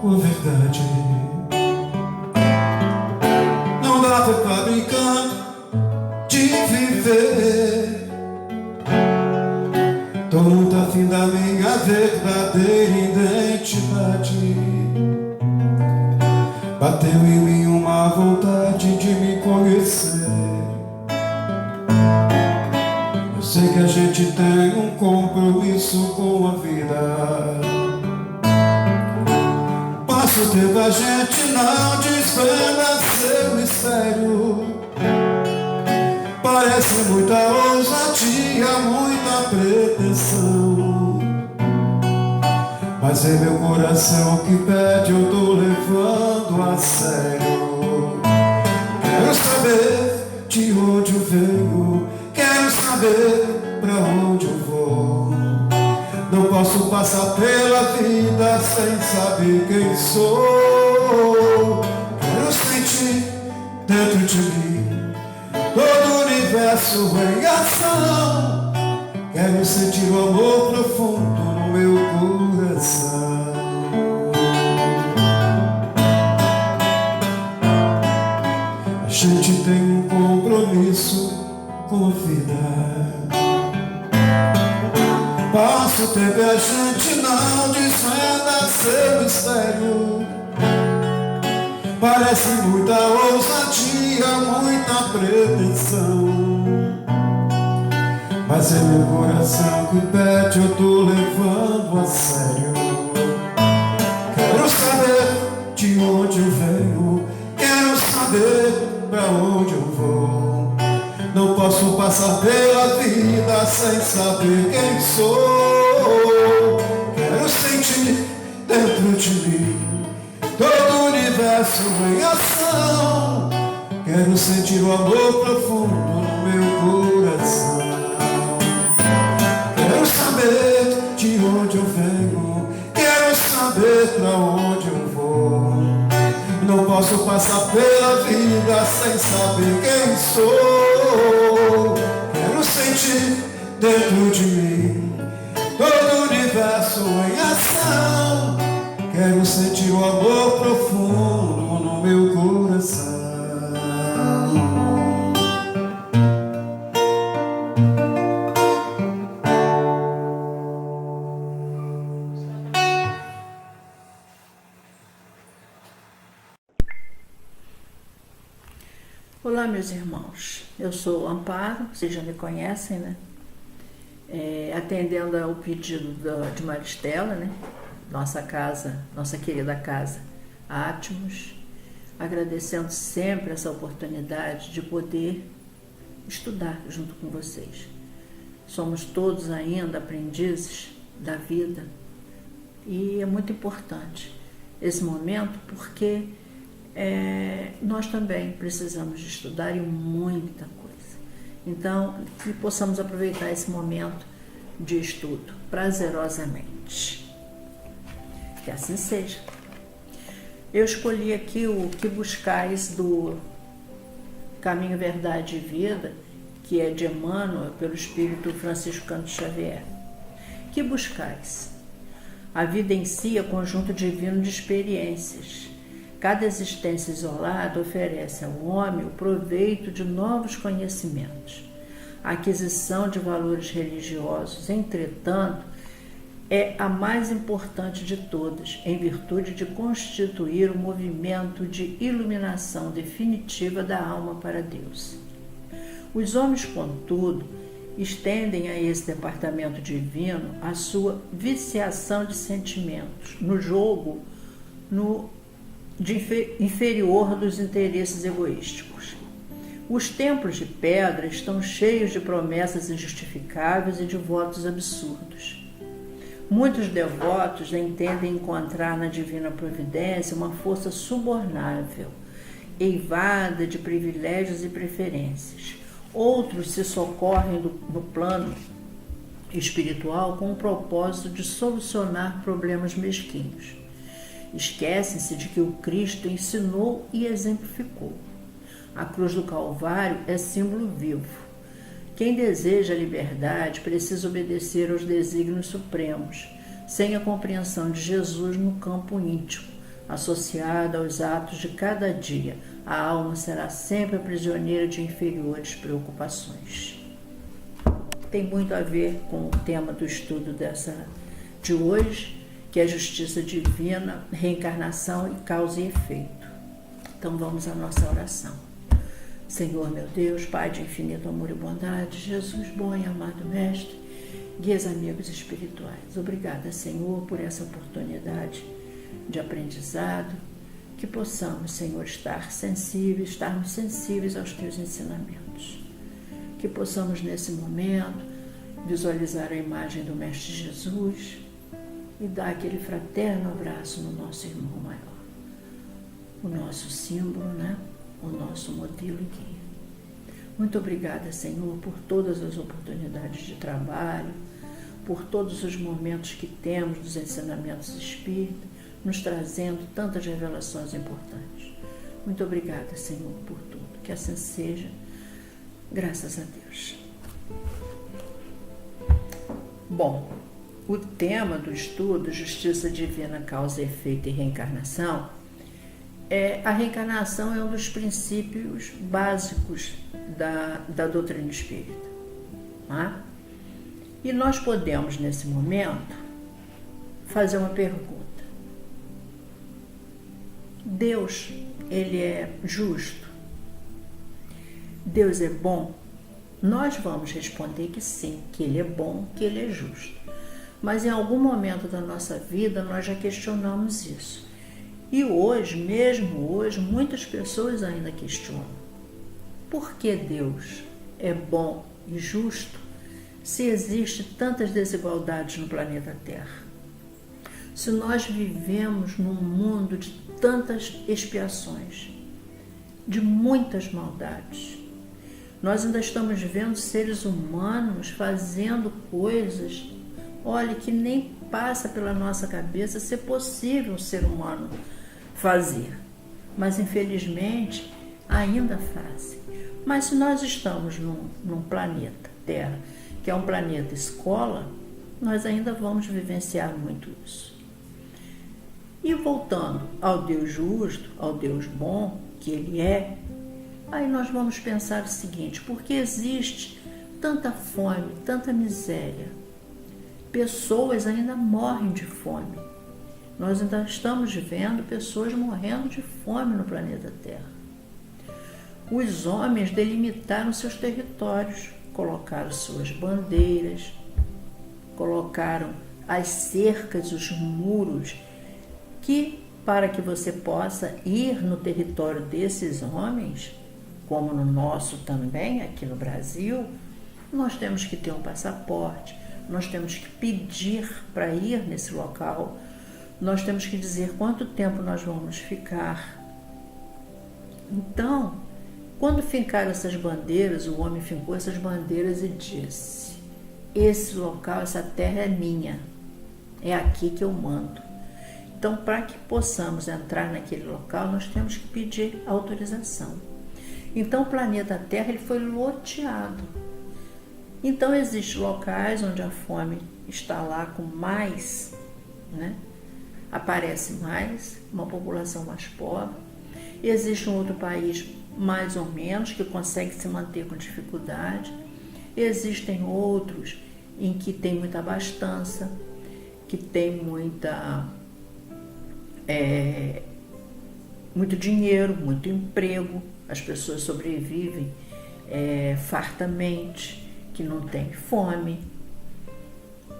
por verdade. Não dá pra brincar de viver. Tô muito afim da minha verdadeira identidade. Bateu em mim uma vontade de me conhecer. Eu sei que a gente tem um compromisso com a vida. Passa o tempo, a gente não desvenda seu mistério. Parece muita ousadia, muita pretensão, mas é meu coração que pede, eu tô levando a sério. Quero saber de onde eu venho, quero saber pra onde eu vou. Não posso passar pela vida sem saber quem sou. Quero sentir dentro de mim todo o universo em ação. Quero sentir o amor profundo no meu coração. A gente tem um compromisso com a vida. Passa o tempo e a gente não desvenda seu mistério. Parece muita ousadia, muita pretensão, mas é meu coração que pede, eu tô levando a sério. Quero saber de onde eu venho, quero saber pra onde eu vou. Não posso passar pela vida sem saber quem sou. Quero sentir dentro de mim todo o universo em ação. Quero sentir o amor profundo no meu coração. Quero saber de onde eu venho, quero saber pra onde eu vou. Não posso passar pela vida sem saber quem sou. Quero sentir dentro de mim todo o universo em ação. Quero sentir o amor profundo no meu coração. Olá, meus irmãos. Eu sou o Amparo, vocês já me conhecem, né? Atendendo ao pedido de Maristela, né? Nossa casa, nossa querida casa Atmos, agradecendo sempre essa oportunidade de poder estudar junto com vocês. Somos todos ainda aprendizes da vida e é muito importante esse momento porque nós também precisamos de estudar e muita coisa. Então, que possamos aproveitar esse momento de estudo prazerosamente. Que assim seja. Eu escolhi aqui o Que Buscais do Caminho, Verdade e Vida, que é de Emmanuel, pelo Espírito Francisco Cândido Xavier. Que buscais? A vida em si é conjunto divino de experiências. Cada existência isolada oferece ao homem o proveito de novos conhecimentos. A aquisição de valores religiosos, entretanto, é a mais importante de todas, em virtude de constituir o movimento de iluminação definitiva da alma para Deus. Os homens, contudo, estendem a esse departamento divino a sua viciação de sentimentos, no jogo inferior dos interesses egoísticos. Os templos de pedra estão cheios de promessas injustificáveis e de votos absurdos. Muitos devotos entendem encontrar na divina providência uma força subornável, eivada de privilégios e preferências. Outros se socorrem no plano espiritual com o propósito de solucionar problemas mesquinhos. Esquecem-se de que o Cristo ensinou e exemplificou. A cruz do Calvário é símbolo vivo. Quem deseja a liberdade precisa obedecer aos desígnios supremos, sem a compreensão de Jesus no campo íntimo, associada aos atos de cada dia. A alma será sempre a prisioneira de inferiores preocupações. Tem muito a ver com o tema do estudo de hoje, que é a justiça divina, reencarnação e causa e efeito. Então vamos à nossa oração. Senhor meu Deus, Pai de infinito amor e bondade, Jesus bom e amado Mestre, guias amigos espirituais. Obrigada, Senhor, por essa oportunidade de aprendizado, que possamos, Senhor, estarmos sensíveis aos Teus ensinamentos. Que possamos, nesse momento, visualizar a imagem do Mestre Jesus e dar aquele fraterno abraço no nosso irmão maior. O nosso símbolo, né? O nosso modelo e guia. Muito obrigada, Senhor, por todas as oportunidades de trabalho, por todos os momentos que temos dos ensinamentos espíritas, nos trazendo tantas revelações importantes. Muito obrigada, Senhor, por tudo. Que assim seja, graças a Deus. Bom, o tema do estudo, Justiça Divina, Causa, Efeito e Reencarnação, a reencarnação é um dos princípios básicos da doutrina espírita. Tá? E nós podemos, nesse momento, fazer uma pergunta. Deus, Ele é justo? Deus é bom? Nós vamos responder que sim, que Ele é bom, que Ele é justo. Mas em algum momento da nossa vida nós já questionamos isso. E hoje, mesmo hoje, muitas pessoas ainda questionam. Por que Deus é bom e justo se existem tantas desigualdades no planeta Terra? Se nós vivemos num mundo de tantas expiações, de muitas maldades, nós ainda estamos vendo seres humanos fazendo coisas, olha, que nem passa pela nossa cabeça ser possível um ser humano fazer. Mas, infelizmente, ainda fazem. Mas se nós estamos num planeta Terra, que é um planeta escola, nós ainda vamos vivenciar muito isso. E voltando ao Deus justo, ao Deus bom, que Ele é, aí nós vamos pensar o seguinte: por que existe tanta fome, tanta miséria? Pessoas ainda morrem de fome. Nós ainda estamos vendo pessoas morrendo de fome no planeta Terra. Os homens delimitaram seus territórios, colocaram suas bandeiras, colocaram as cercas, os muros, para que você possa ir no território desses homens, como no nosso também, aqui no Brasil, nós temos que ter um passaporte, nós temos que pedir para ir nesse local, nós temos que dizer quanto tempo nós vamos ficar. Então, quando fincaram essas bandeiras, o homem fincou essas bandeiras e disse: esse local, essa terra é minha, é aqui que eu mando. Então, para que possamos entrar naquele local, nós temos que pedir autorização. Então, o planeta Terra ele foi loteado. Então, existem locais onde a fome está lá com mais, né? Aparece mais, uma população mais pobre. Existe um outro país mais ou menos que consegue se manter com dificuldade. Existem outros em que tem muita abastança, que tem muito dinheiro, muito emprego, as pessoas sobrevivem fartamente, que não tem fome.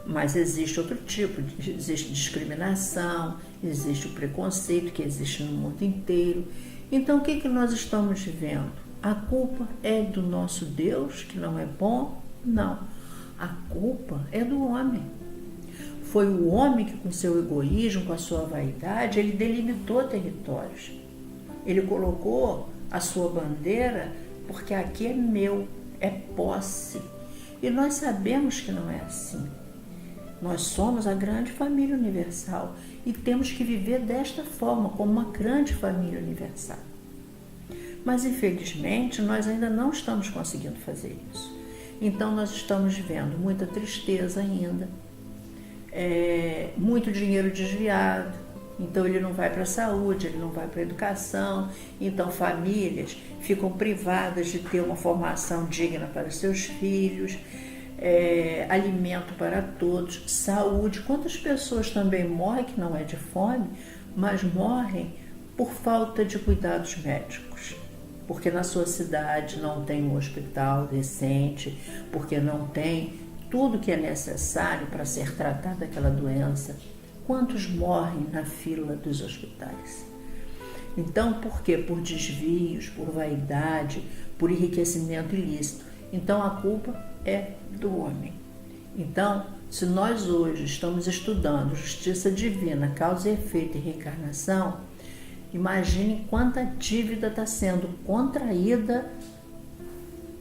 Mas existe outro tipo, existe discriminação, existe o preconceito que existe no mundo inteiro. Então, o que nós estamos vendo? A culpa é do nosso Deus, que não é bom? Não. A culpa é do homem. Foi o homem que, com seu egoísmo, com a sua vaidade, ele delimitou territórios. Ele colocou a sua bandeira porque aqui é meu, é posse. E nós sabemos que não é assim. Nós somos a grande família universal e temos que viver desta forma, como uma grande família universal. Mas, infelizmente, nós ainda não estamos conseguindo fazer isso. Então, nós estamos vendo muita tristeza ainda, muito dinheiro desviado, Então ele não vai para a saúde, ele não vai para a educação. Então famílias ficam privadas de ter uma formação digna para seus filhos, alimento para todos, saúde. Quantas pessoas também morrem, que não é de fome, mas morrem por falta de cuidados médicos, porque na sua cidade não tem um hospital decente, porque não tem tudo que é necessário para ser tratada aquela doença. Quantos morrem na fila dos hospitais? Então, por quê? Por desvios, por vaidade, por enriquecimento ilícito. Então, a culpa é do homem. Então, se nós hoje estamos estudando justiça divina, causa e efeito e reencarnação, imagine quanta dívida está sendo contraída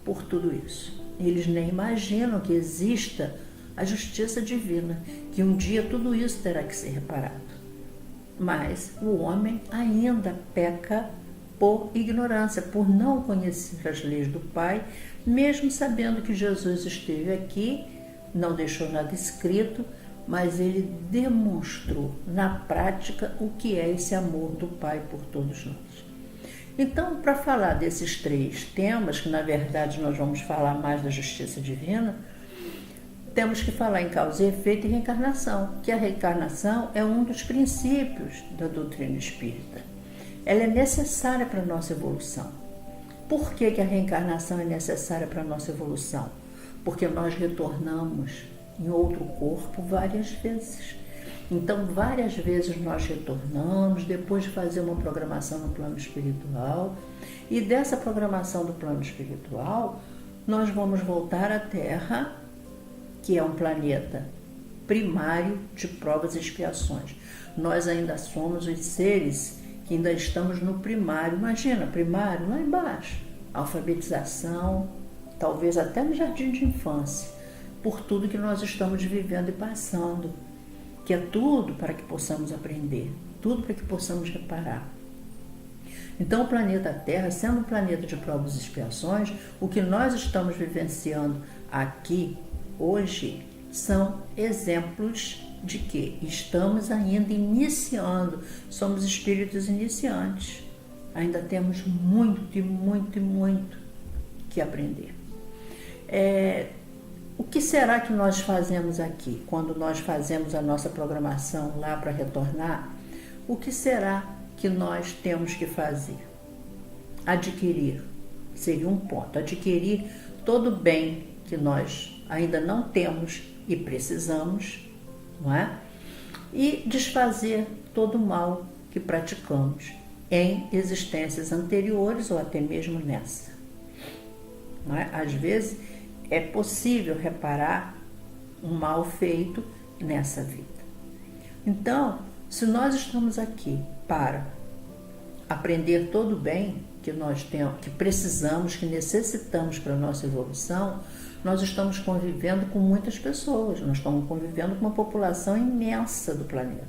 por tudo isso. Eles nem imaginam que exista a justiça divina, que um dia tudo isso terá que ser reparado. Mas o homem ainda peca por ignorância, por não conhecer as leis do Pai, mesmo sabendo que Jesus esteve aqui, não deixou nada escrito, mas ele demonstrou na prática o que é esse amor do Pai por todos nós. Então, para falar desses 3 temas, que na verdade nós vamos falar mais da justiça divina, temos que falar em causa e efeito e reencarnação, que a reencarnação é um dos princípios da doutrina espírita. Ela é necessária para a nossa evolução. Por que a reencarnação é necessária para a nossa evolução? Porque nós retornamos em outro corpo várias vezes. Então, várias vezes nós retornamos, depois de fazer uma programação no plano espiritual, e dessa programação do plano espiritual, nós vamos voltar à Terra, que é um planeta primário de provas e expiações. Nós ainda somos os seres que ainda estamos no primário. Imagina, primário lá embaixo, alfabetização, talvez até no jardim de infância, por tudo que nós estamos vivendo e passando, que é tudo para que possamos aprender, tudo para que possamos reparar. Então o planeta Terra, sendo um planeta de provas e expiações, o que nós estamos vivenciando aqui, hoje, são exemplos de que estamos ainda iniciando, somos espíritos iniciantes, ainda temos muito e muito e muito que aprender. O que será que nós fazemos aqui, quando nós fazemos a nossa programação lá para retornar? O que será que nós temos que fazer? Adquirir, seria um ponto, adquirir todo o bem que nós ainda não temos e precisamos, não é? E desfazer todo o mal que praticamos em existências anteriores ou até mesmo nessa. Não é? Às vezes é possível reparar um mal feito nessa vida. Então, se nós estamos aqui para aprender todo o bem que nós temos, que precisamos, que necessitamos para a nossa evolução, nós estamos convivendo com muitas pessoas, nós estamos convivendo com uma população imensa do planeta.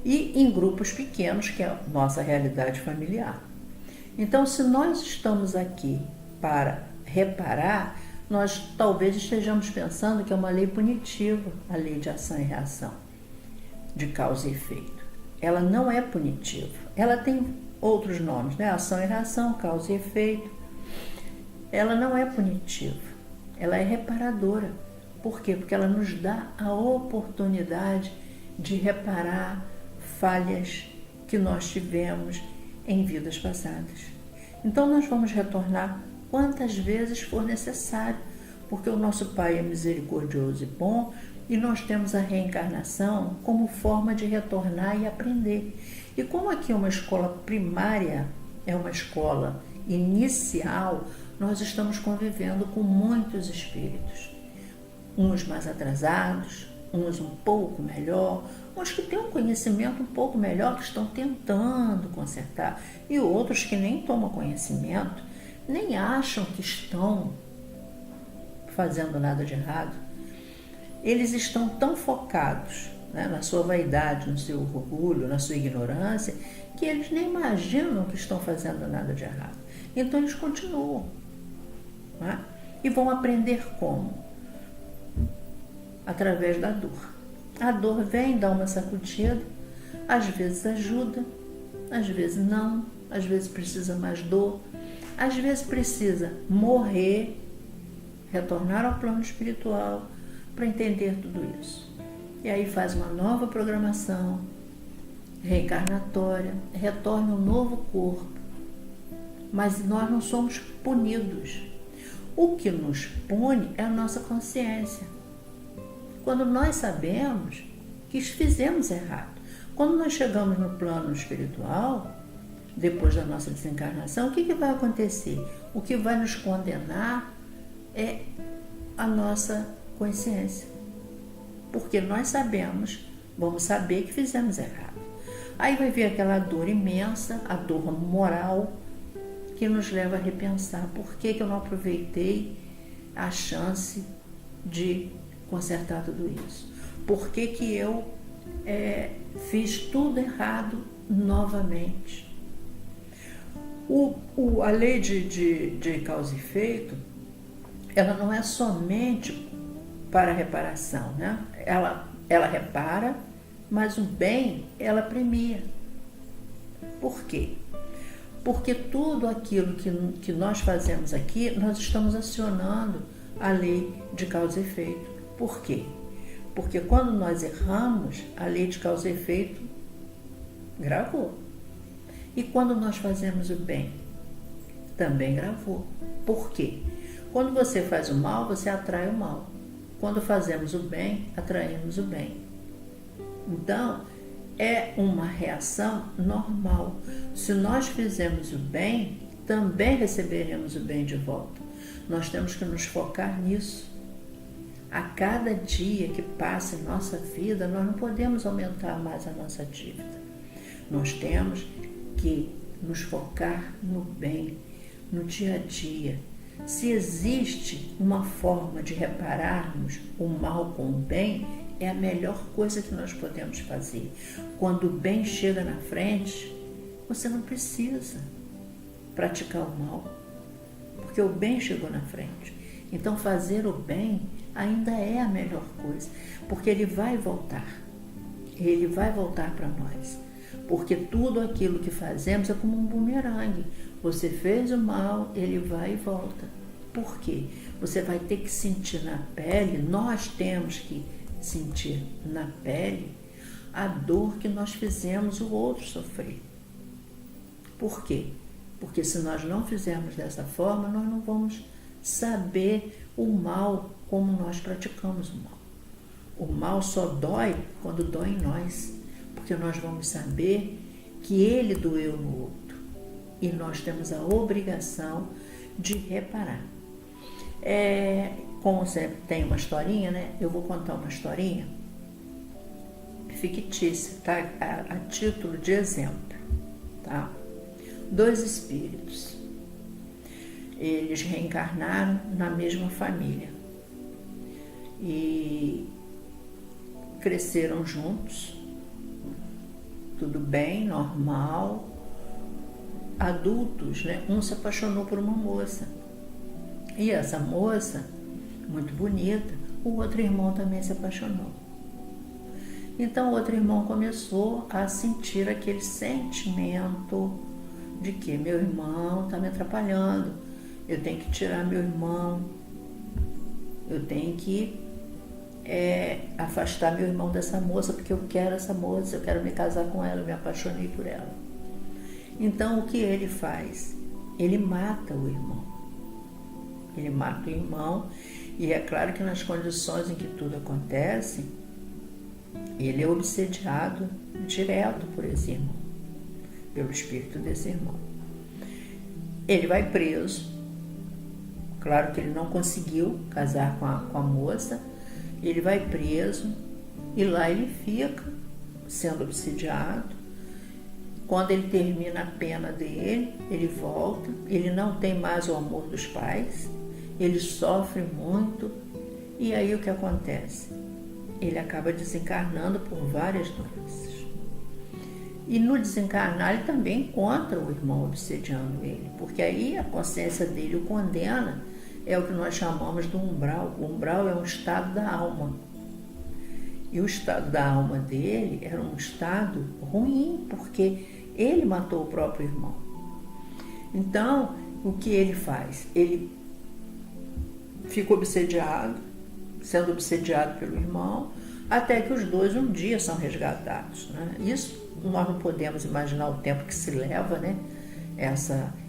E em grupos pequenos, que é a nossa realidade familiar. Então, se nós estamos aqui para reparar, nós talvez estejamos pensando que é uma lei punitiva, a lei de ação e reação, de causa e efeito. Ela não é punitiva, ela tem outros nomes, né? Ação e reação, causa e efeito. Ela não é punitiva, ela é reparadora. Por quê? Porque ela nos dá a oportunidade de reparar falhas que nós tivemos em vidas passadas. Então nós vamos retornar quantas vezes for necessário, porque o nosso Pai é misericordioso e bom, e nós temos a reencarnação como forma de retornar e aprender. E como aqui é uma escola primária, é uma escola inicial, nós estamos convivendo com muitos espíritos, uns mais atrasados, uns um pouco melhor, uns que têm um conhecimento um pouco melhor, que estão tentando consertar, e outros que nem tomam conhecimento, nem acham que estão fazendo nada de errado. Eles estão tão focados, né, na sua vaidade, no seu orgulho, na sua ignorância, que eles nem imaginam que estão fazendo nada de errado. Então eles continuam, né? E vão aprender como? Através da dor. A dor vem, dá uma sacudida, Às vezes ajuda, às vezes não, às vezes precisa mais dor, às vezes precisa morrer, retornar ao plano espiritual para entender tudo isso. E aí faz uma nova programação reencarnatória, retorna um novo corpo. Mas nós não somos punidos. O que nos pune é a nossa consciência. Quando nós sabemos que fizemos errado. Quando nós chegamos no plano espiritual, depois da nossa desencarnação, o que vai acontecer? O que vai nos condenar é a nossa consciência. Porque nós sabemos, vamos saber que fizemos errado. Aí vai vir aquela dor imensa, a dor moral, que nos leva a repensar por que eu não aproveitei a chance de consertar tudo isso. Por que eu fiz tudo errado novamente. A lei de causa e efeito, ela não é somente para reparação, né? Ela repara, mas o bem ela premia. Por quê? Porque tudo aquilo que nós fazemos aqui, nós estamos acionando a lei de causa e efeito. Por quê? Porque quando nós erramos, a lei de causa e efeito gravou. E quando nós fazemos o bem, também gravou. Por quê? Quando você faz o mal, você atrai o mal. Quando fazemos o bem, atraímos o bem. Então, é uma reação normal. Se nós fizermos o bem, também receberemos o bem de volta. Nós temos que nos focar nisso. A cada dia que passa em nossa vida, nós não podemos aumentar mais a nossa dívida. Nós temos que nos focar no bem, no dia a dia. Se existe uma forma de repararmos o mal com o bem, é a melhor coisa que nós podemos fazer. Quando o bem chega na frente, você não precisa praticar o mal, porque o bem chegou na frente. Então fazer o bem ainda é a melhor coisa, porque ele vai voltar para nós. Porque tudo aquilo que fazemos é como um bumerangue. Você fez o mal, ele vai e volta. Por quê? Você vai ter que sentir na pele, nós temos que sentir na pele a dor que nós fizemos o outro sofrer. Por quê? Porque se nós não fizermos dessa forma, nós não vamos saber o mal como nós praticamos o mal. O mal só dói quando dói em nós, porque nós vamos saber que ele doeu no outro e nós temos a obrigação de reparar. Como sempre tem uma historinha, né? Eu vou contar uma historinha fictícia, tá? A título de exemplo, tá? 2 espíritos. Eles reencarnaram na mesma família e cresceram juntos, tudo bem, normal, adultos, né? Um se apaixonou por uma moça e essa moça, muito bonita, o outro irmão também se apaixonou. Então o outro irmão começou a sentir aquele sentimento de que meu irmão está me atrapalhando, eu tenho que tirar meu irmão, eu tenho que afastar meu irmão dessa moça, porque eu quero essa moça, eu quero me casar com ela, eu me apaixonei por ela. Então o que ele faz? Ele mata o irmão. Ele mata o irmão, e é claro que nas condições em que tudo acontece, ele é obsediado direto por esse irmão, pelo espírito desse irmão. Ele vai preso, claro que ele não conseguiu casar com a moça, ele vai preso e lá ele fica sendo obsediado. Quando ele termina a pena dele, ele volta, ele não tem mais o amor dos pais, ele sofre muito, e aí o que acontece? Ele acaba desencarnando por várias doenças. E no desencarnar ele também encontra o irmão obsediando ele, porque aí a consciência dele o condena, é o que nós chamamos de umbral. O umbral é um estado da alma. E o estado da alma dele era um estado ruim, porque ele matou o próprio irmão. Então, o que ele faz? Ele fica obsediado, sendo obsediado pelo irmão, até que os dois um dia são resgatados, né? Isso nós não podemos imaginar o tempo que se leva, né?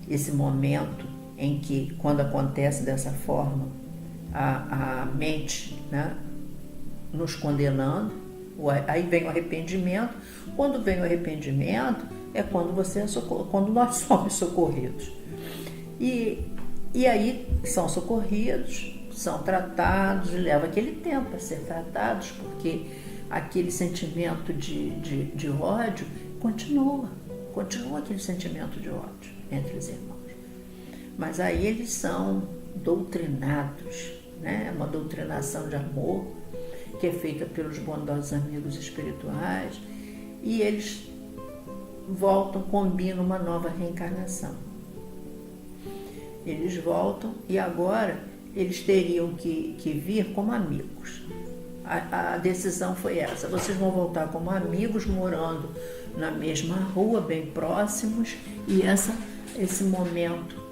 Esse momento em que, quando acontece dessa forma, a mente, né, nos condenando, aí vem o arrependimento. Quando vem o arrependimento é quando quando nós somos socorridos. E aí são socorridos, são tratados, e leva aquele tempo para ser tratados, porque aquele sentimento de ódio continua aquele sentimento de ódio entre os irmãos. Mas aí eles são doutrinados, né? Uma doutrinação de amor que é feita pelos bondosos amigos espirituais, e eles voltam, combinam uma nova reencarnação. Eles voltam e agora eles teriam que vir como amigos. A decisão foi essa: vocês vão voltar como amigos, morando na mesma rua, bem próximos, e esse momento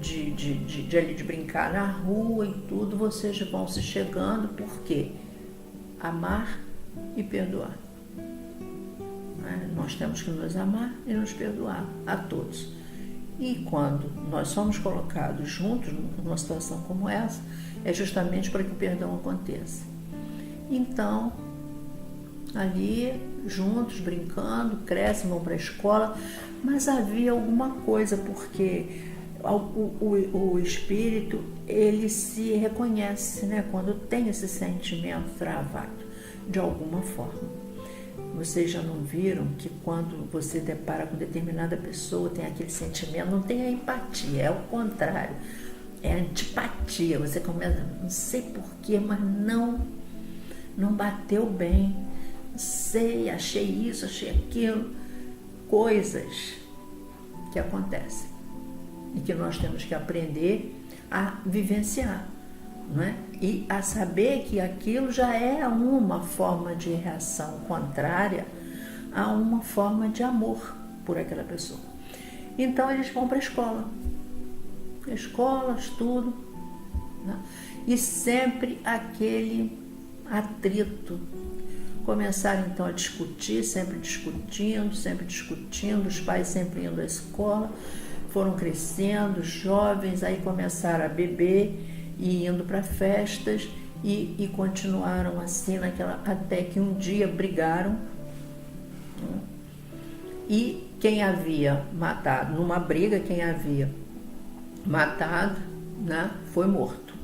de brincar na rua e tudo, vocês vão se chegando, porque amar e perdoar. Nós temos que nos amar e nos perdoar a todos. E quando nós somos colocados juntos numa situação como essa, é justamente para que o perdão aconteça. Então, ali, juntos, brincando, crescem, vão para a escola, mas havia alguma coisa, porque o espírito, ele se reconhece, né, quando tem esse sentimento travado, de alguma forma. Vocês já não viram que quando você depara com determinada pessoa, tem aquele sentimento, não tem a empatia, é o contrário, é a antipatia. Você começa, não sei porquê, mas não bateu bem, não sei, achei isso, achei aquilo. Coisas que acontecem e que nós temos que aprender a vivenciar, não é? E a saber que aquilo já é uma forma de reação contrária a uma forma de amor por aquela pessoa. Então eles vão para a escola, estudo, né? E sempre aquele atrito. Começaram então a discutir, sempre discutindo, os pais sempre indo à escola, foram crescendo, jovens, aí começaram a beber e indo para festas, e continuaram assim até que um dia brigaram, né? E quem havia matado, numa briga, quem havia matado, né, foi morto,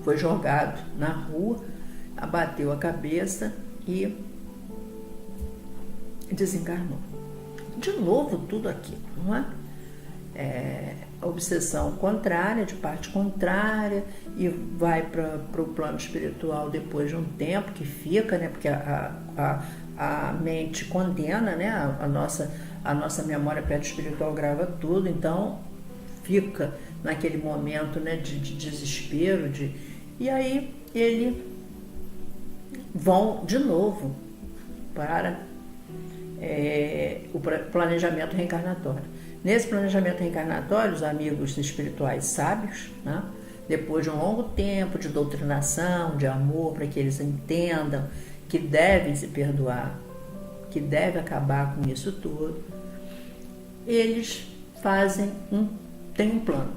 foi jogado na rua, abateu a cabeça e desencarnou. De novo tudo aquilo, não é? A obsessão contrária, de parte contrária, e vai para o plano espiritual depois de um tempo que fica, né? Porque a mente condena, né? A nossa memória espiritual grava tudo, então fica naquele momento, né, de desespero, e aí eles vão de novo para o planejamento reencarnatório. Nesse planejamento reencarnatório, os amigos espirituais sábios, né, depois de um longo tempo de doutrinação, de amor, para que eles entendam que devem se perdoar, que devem acabar com isso tudo, eles têm um plano,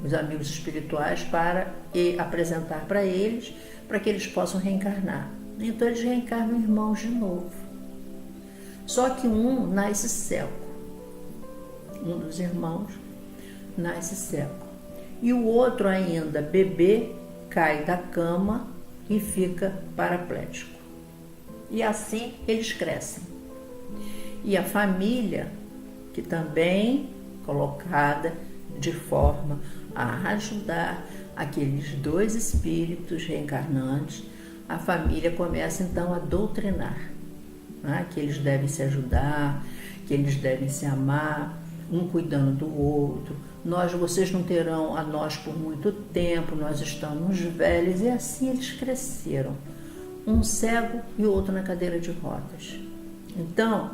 os amigos espirituais, para apresentar para eles, para que eles possam reencarnar. Então eles reencarnam irmãos de novo. Só que um nasce cego. Um dos irmãos nasce cego. E o outro ainda, bebê, cai da cama e fica paraplégico. E assim eles crescem. E a família, que também colocada de forma a ajudar aqueles dois espíritos reencarnantes, a família começa então a doutrinar, né? Que eles devem se ajudar, que eles devem se amar, um cuidando do outro. Vocês não terão a nós por muito tempo, nós estamos velhos. E assim eles cresceram, um cego e o outro na cadeira de rodas. Então,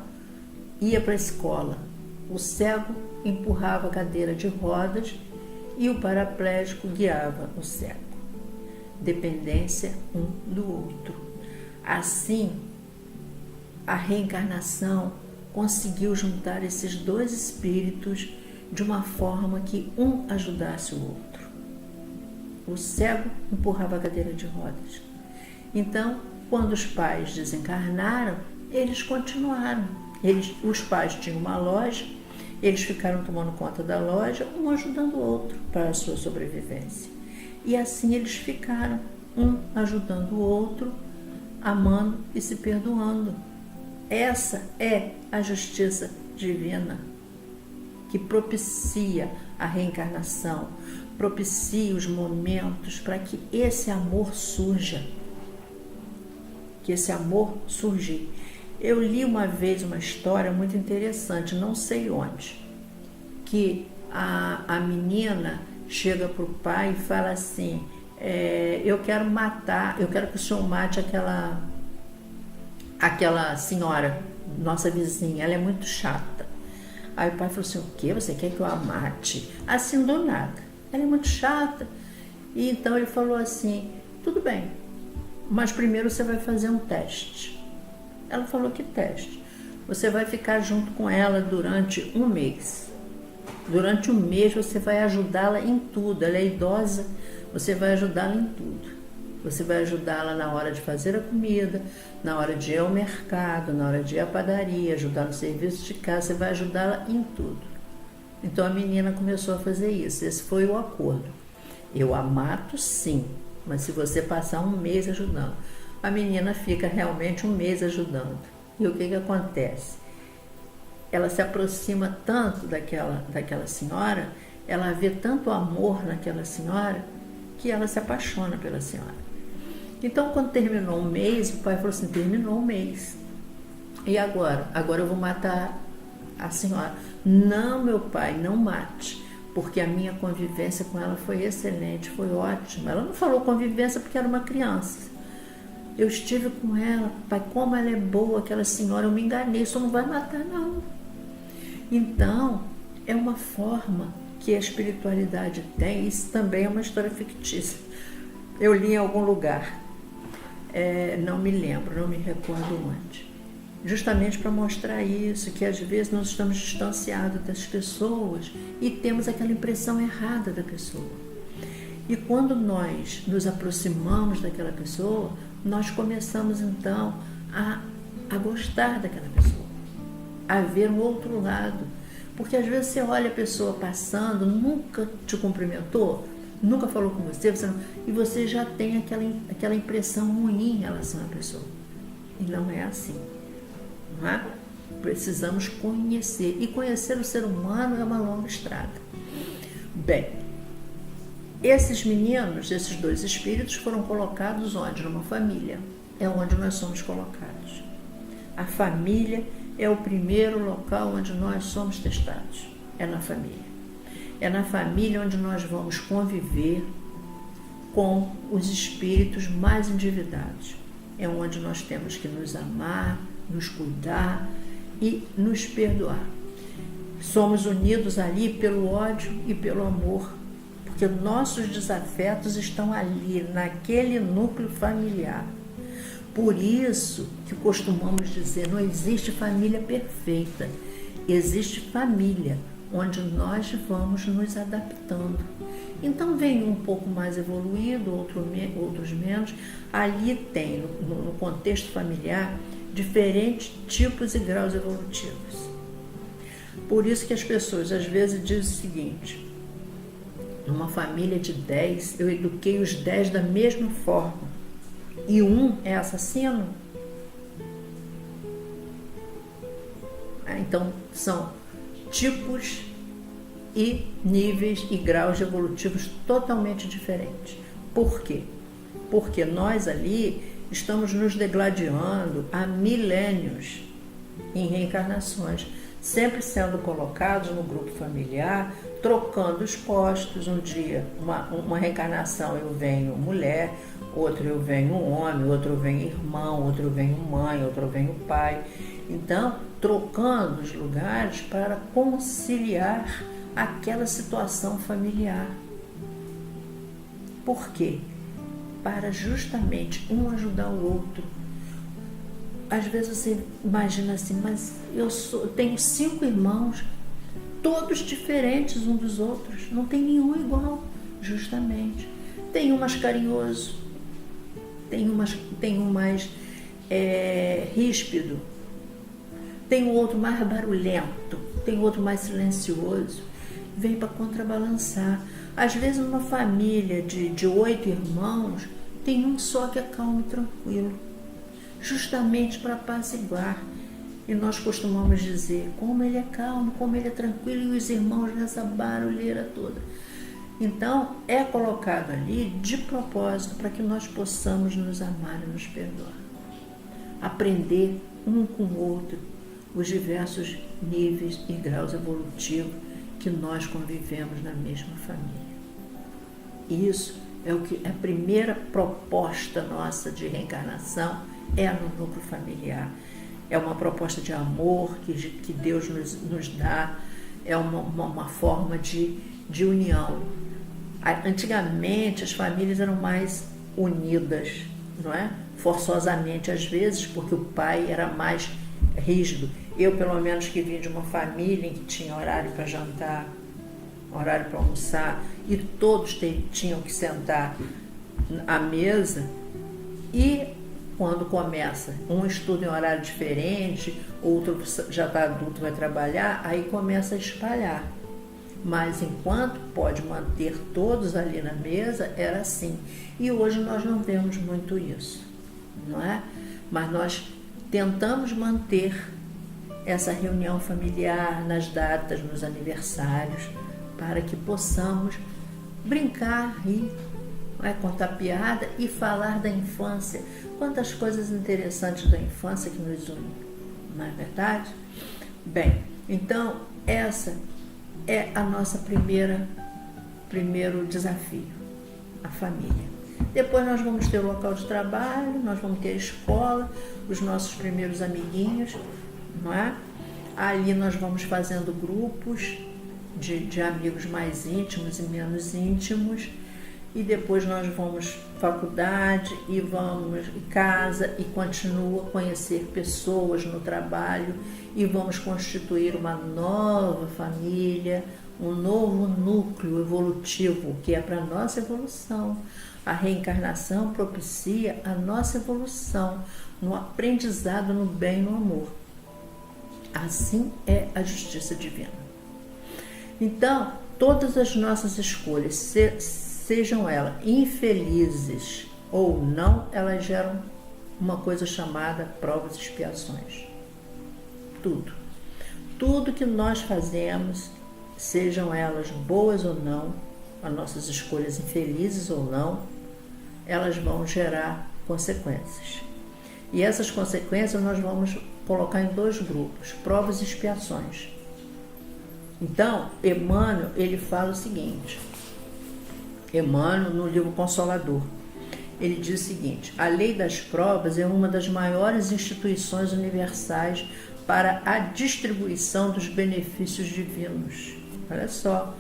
ia para a escola, o cego empurrava a cadeira de rodas e o paraplégico guiava o cego. Dependência um do outro. Assim, a reencarnação conseguiu juntar esses dois espíritos de uma forma que um ajudasse o outro. O cego empurrava a cadeira de rodas. Então, quando os pais desencarnaram, eles continuaram. Os pais tinham uma loja, eles ficaram tomando conta da loja, um ajudando o outro para a sua sobrevivência. E assim eles ficaram, um ajudando o outro, amando e se perdoando. Essa é a justiça divina que propicia a reencarnação, propicia os momentos para que esse amor surja, que esse amor surge. Eu li uma vez uma história muito interessante, não sei onde, que a menina chega para o pai e fala assim, eu quero que o senhor mate aquela senhora, nossa vizinha, ela é muito chata. Aí o pai falou assim, o quê? Você quer que eu a mate? Assim do nada. Ela é muito chata. E então ele falou assim, tudo bem, mas primeiro você vai fazer um teste. Ela falou, que teste? Você vai ficar junto com ela durante um mês. Durante um mês você vai ajudá-la em tudo. Ela é idosa, você vai ajudá-la em tudo. Você vai ajudá-la na hora de fazer a comida, na hora de ir ao mercado, na hora de ir à padaria, ajudar no serviço de casa, você vai ajudá-la em tudo. Então a menina começou a fazer isso, esse foi o acordo. Eu a mato sim, mas se você passar um mês ajudando. A menina fica realmente um mês ajudando. E o que acontece? Ela se aproxima tanto daquela senhora, ela vê tanto amor naquela senhora, que ela se apaixona pela senhora. Então, quando terminou um mês, o pai falou assim, terminou um mês. E agora? Agora eu vou matar a senhora. Não, meu pai, não mate, porque a minha convivência com ela foi excelente, foi ótima. Ela não falou convivência porque era uma criança. Eu estive com ela, pai, como ela é boa, aquela senhora, eu me enganei, isso não vai matar, não. Então, é uma forma que a espiritualidade tem, isso também é uma história fictícia. Eu li em algum lugar, não me lembro, não me recordo onde. Justamente para mostrar isso, que às vezes nós estamos distanciados das pessoas e temos aquela impressão errada da pessoa. E quando nós nos aproximamos daquela pessoa, nós começamos então a gostar daquela pessoa, a ver um outro lado. Porque às vezes você olha a pessoa passando, nunca te cumprimentou, nunca falou com você, e você já tem aquela impressão ruim em relação à pessoa. E não é assim. Não é? Precisamos conhecer. E conhecer o ser humano é uma longa estrada. Bem, esses meninos, esses dois espíritos foram colocados onde? Numa família. É onde nós somos colocados. A família é o primeiro local onde nós somos testados. É na família. É na família onde nós vamos conviver com os espíritos mais endividados. É onde nós temos que nos amar, nos cuidar e nos perdoar. Somos unidos ali pelo ódio e pelo amor, porque nossos desafetos estão ali, naquele núcleo familiar. Por isso que costumamos dizer, não existe família perfeita, existe família onde nós vamos nos adaptando. Então vem um pouco mais evoluído, outros menos. Ali tem, no contexto familiar, diferentes tipos e graus evolutivos. Por isso que as pessoas às vezes dizem o seguinte, numa família de 10, eu eduquei os 10 da mesma forma. E um é assassino? Então, são tipos e níveis e graus evolutivos totalmente diferentes. Por quê? Porque nós ali estamos nos degladiando há milênios em reencarnações. sempre sendo colocados no grupo familiar, trocando os postos. Um dia, uma reencarnação eu venho mulher, outro eu venho homem, outro eu venho irmão, outro eu venho mãe, outro eu venho pai. Então, trocando os lugares para conciliar aquela situação familiar. Por quê? Para justamente um ajudar o outro. Às vezes você imagina assim, mas eu tenho 5 irmãos, todos diferentes uns dos outros, não tem nenhum igual, justamente. Tem um mais carinhoso, tem um mais ríspido, tem um outro mais barulhento, tem outro mais silencioso, vem para contrabalançar. Às vezes numa família de 8 irmãos, tem um só que é calmo e tranquilo, justamente para apaziguar. E nós costumamos dizer, como ele é calmo, como ele é tranquilo, e os irmãos nessa barulheira toda. Então, é colocado ali de propósito para que nós possamos nos amar e nos perdoar. Aprender um com o outro os diversos níveis e graus evolutivos que nós convivemos na mesma família. Isso é o que a primeira proposta nossa de reencarnação é no núcleo familiar. É uma proposta de amor que Deus nos dá, é uma forma de união. Antigamente as famílias eram mais unidas, não é? Forçosamente às vezes, porque o pai era mais rígido. Eu, pelo menos, que vim de uma família em que tinha horário para jantar, horário para almoçar, e todos tinham que sentar à mesa, e quando começa, um estuda em horário diferente, outro já está adulto, vai trabalhar, aí começa a espalhar. Mas enquanto pode manter todos ali na mesa, era assim. E hoje nós não vemos muito isso, não é? Mas nós tentamos manter essa reunião familiar nas datas, nos aniversários, para que possamos brincar, rir, contar piada e falar da infância. Quantas coisas interessantes da infância que nos unem, não é verdade? Bem, então essa é a nossa primeiro desafio, a família. Depois nós vamos ter o local de trabalho, nós vamos ter a escola, os nossos primeiros amiguinhos, não é? Ali nós vamos fazendo grupos de amigos mais íntimos e menos íntimos, e depois nós vamos faculdade e vamos casa e continua a conhecer pessoas no trabalho e vamos constituir uma nova família, um novo núcleo evolutivo que é para a nossa evolução. A reencarnação propicia a nossa evolução no aprendizado, no bem e no amor. Assim é a justiça divina. Então, todas as nossas escolhas, sejam elas infelizes ou não, elas geram uma coisa chamada provas e expiações. Tudo que nós fazemos, sejam elas boas ou não, as nossas escolhas infelizes ou não, elas vão gerar consequências. E essas consequências nós vamos colocar em 2 grupos, provas e expiações. Então, Emmanuel, ele fala o seguinte, Emmanuel, no livro Consolador, ele diz o seguinte: a lei das provas é uma das maiores instituições universais para a distribuição dos benefícios divinos. Olha só,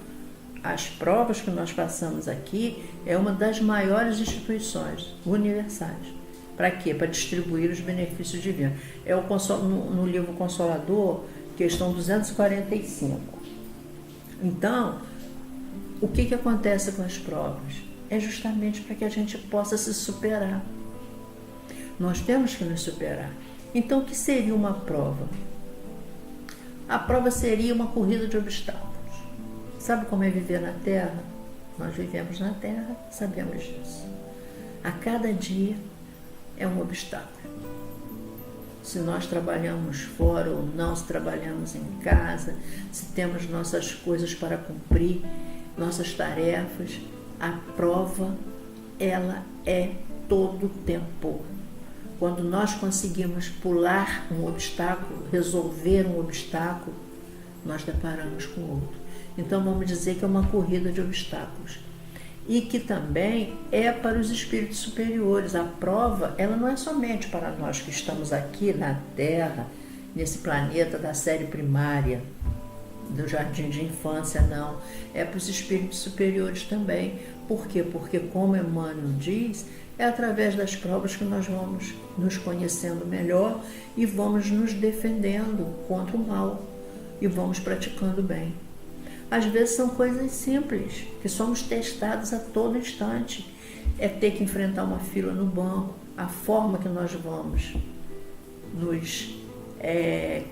as provas que nós passamos aqui é uma das maiores instituições universais. Para quê? Para distribuir os benefícios divinos. É no livro Consolador, questão 245. Então, o que acontece com as provas? É justamente para que a gente possa se superar. Nós temos que nos superar. Então, o que seria uma prova? A prova seria uma corrida de obstáculos. Sabe como é viver na Terra? Nós vivemos na Terra, sabemos disso. A cada dia é um obstáculo. Se nós trabalhamos fora ou não, se trabalhamos em casa, se temos nossas coisas para cumprir, nossas tarefas, a prova, ela é todo o tempo. Quando nós conseguimos pular um obstáculo, resolver um obstáculo, nós deparamos com o outro. Então vamos dizer que é uma corrida de obstáculos. E que também é para os espíritos superiores. A prova, ela não é somente para nós que estamos aqui na Terra, nesse planeta da série primária, do jardim de infância, não. É para os espíritos superiores também. Por quê? Porque, como Emmanuel diz, é através das provas que nós vamos nos conhecendo melhor e vamos nos defendendo contra o mal e vamos praticando bem. Às vezes são coisas simples, que somos testados a todo instante. É ter que enfrentar uma fila no banco, a forma que nós vamos nos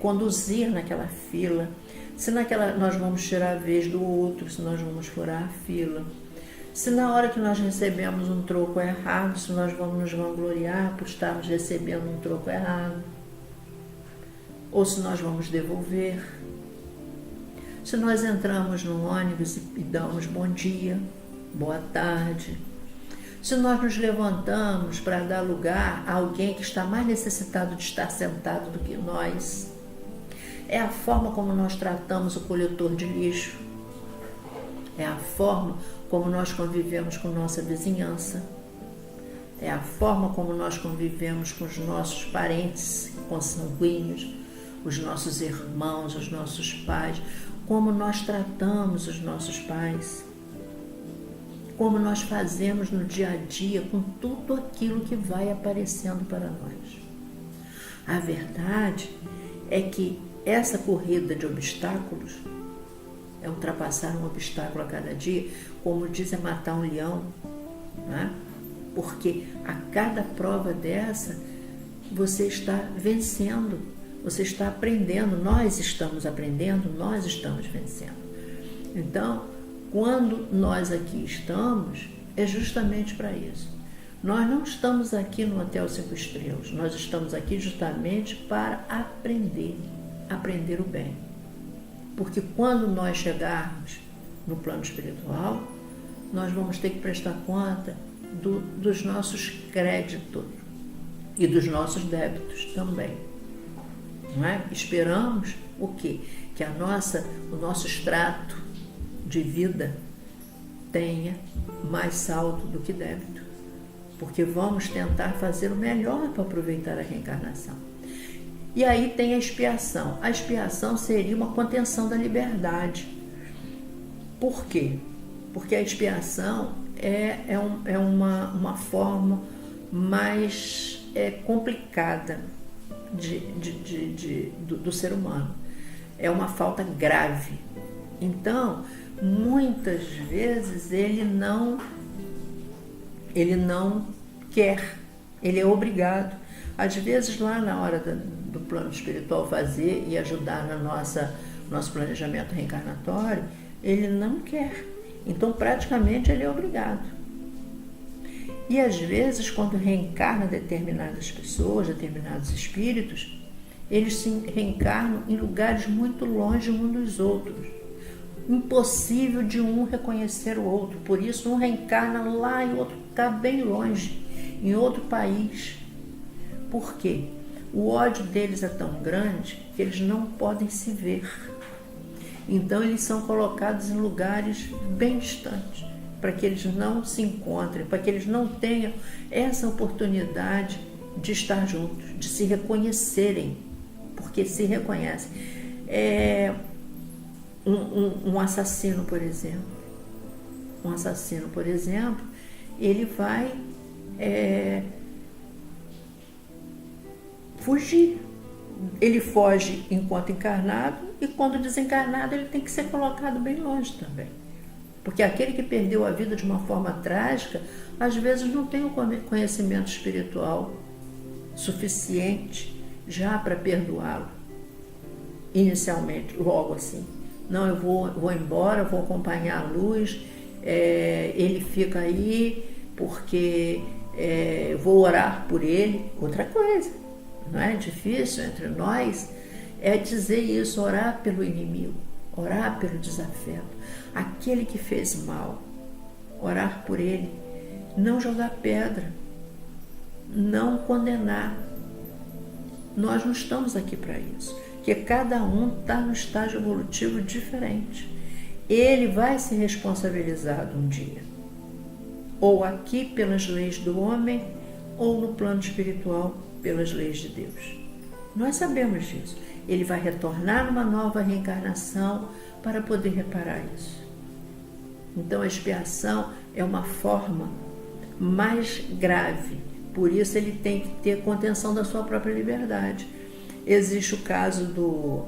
conduzir naquela fila, se nós vamos tirar a vez do outro, se nós vamos furar a fila, se na hora que nós recebemos um troco errado, se nós vamos nos vangloriar por estarmos recebendo um troco errado, ou se nós vamos devolver. Se nós entramos no ônibus e damos bom dia, boa tarde. Se nós nos levantamos para dar lugar a alguém que está mais necessitado de estar sentado do que nós. É a forma como nós tratamos o coletor de lixo. É a forma como nós convivemos com nossa vizinhança. É a forma como nós convivemos com os nossos parentes consanguíneos, os nossos irmãos, os nossos pais, como nós tratamos os nossos pais, como nós fazemos no dia a dia com tudo aquilo que vai aparecendo para nós. A verdade é que essa corrida de obstáculos é ultrapassar um obstáculo a cada dia, como diz, é matar um leão, né? Porque a cada prova dessa você está vencendo. Você está aprendendo, nós estamos aprendendo, nós estamos vencendo. Então, quando nós aqui estamos, é justamente para isso. Nós não estamos aqui no Hotel 5 Estrelas, nós estamos aqui justamente para aprender o bem. Porque quando nós chegarmos no plano espiritual, nós vamos ter que prestar conta dos nossos créditos e dos nossos débitos também. Não é? Esperamos o quê? Que o nosso extrato de vida tenha mais saldo do que débito, porque vamos tentar fazer o melhor para aproveitar a reencarnação. E aí tem a expiação. A expiação seria uma contenção da liberdade. Por quê? Porque a expiação é uma forma mais complicada do ser humano. É uma falta grave. Então, muitas vezes ele não quer, ele é obrigado. Às vezes, lá na hora do plano espiritual fazer e ajudar no nosso planejamento reencarnatório, ele não quer. Então, praticamente, ele é obrigado. E às vezes, quando reencarna determinadas pessoas, determinados espíritos, eles se reencarnam em lugares muito longe uns dos outros. Impossível de um reconhecer o outro. Por isso, um reencarna lá e o outro está bem longe, em outro país. Por quê? O ódio deles é tão grande que eles não podem se ver. Então, eles são colocados em lugares bem distantes, para que eles não se encontrem, para que eles não tenham essa oportunidade de estar juntos, de se reconhecerem, porque se reconhecem. Um assassino, por exemplo, ele vai fugir. Ele foge enquanto encarnado e quando desencarnado ele tem que ser colocado bem longe também. Porque aquele que perdeu a vida de uma forma trágica, às vezes não tem o conhecimento espiritual suficiente já para perdoá-lo inicialmente, logo assim. Não, eu vou embora, vou acompanhar a luz, ele fica aí porque vou orar por ele. Outra coisa, não é difícil entre nós, é dizer isso, orar pelo inimigo, orar pelo desafeto. Aquele que fez mal, orar por ele, não jogar pedra, não condenar. Nós não estamos aqui para isso. que cada um está no estágio evolutivo diferente. Ele vai ser responsabilizado um dia, ou aqui pelas leis do homem, ou no plano espiritual pelas leis de Deus. Nós sabemos disso. Ele vai retornar numa nova reencarnação para poder reparar isso. Então a expiação é uma forma mais grave, por isso ele tem que ter contenção da sua própria liberdade. Existe o caso do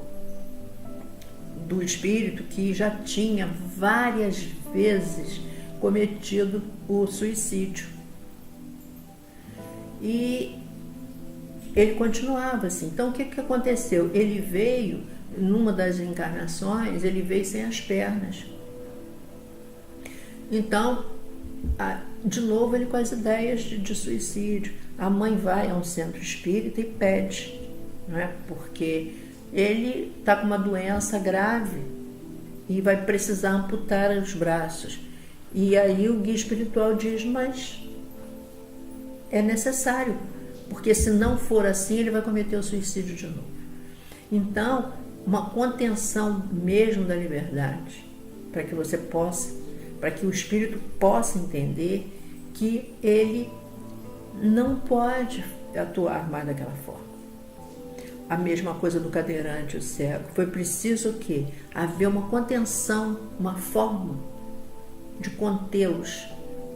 espírito que já tinha várias vezes cometido o suicídio. E ele continuava assim. Então o que aconteceu? Ele veio, numa das encarnações, ele veio sem as pernas. Então, de novo ele com as ideias de suicídio. A mãe vai a um centro espírita e pede, não é? Porque ele está com uma doença grave e vai precisar amputar os braços. E aí o guia espiritual diz, mas é necessário, porque se não for assim, ele vai cometer o suicídio de novo. Então, uma contenção mesmo da liberdade, para que você possa, para que o espírito possa entender que ele não pode atuar mais daquela forma. A mesma coisa do cadeirante, o cego. Foi preciso o quê? Haver uma contenção, uma forma de contê-los,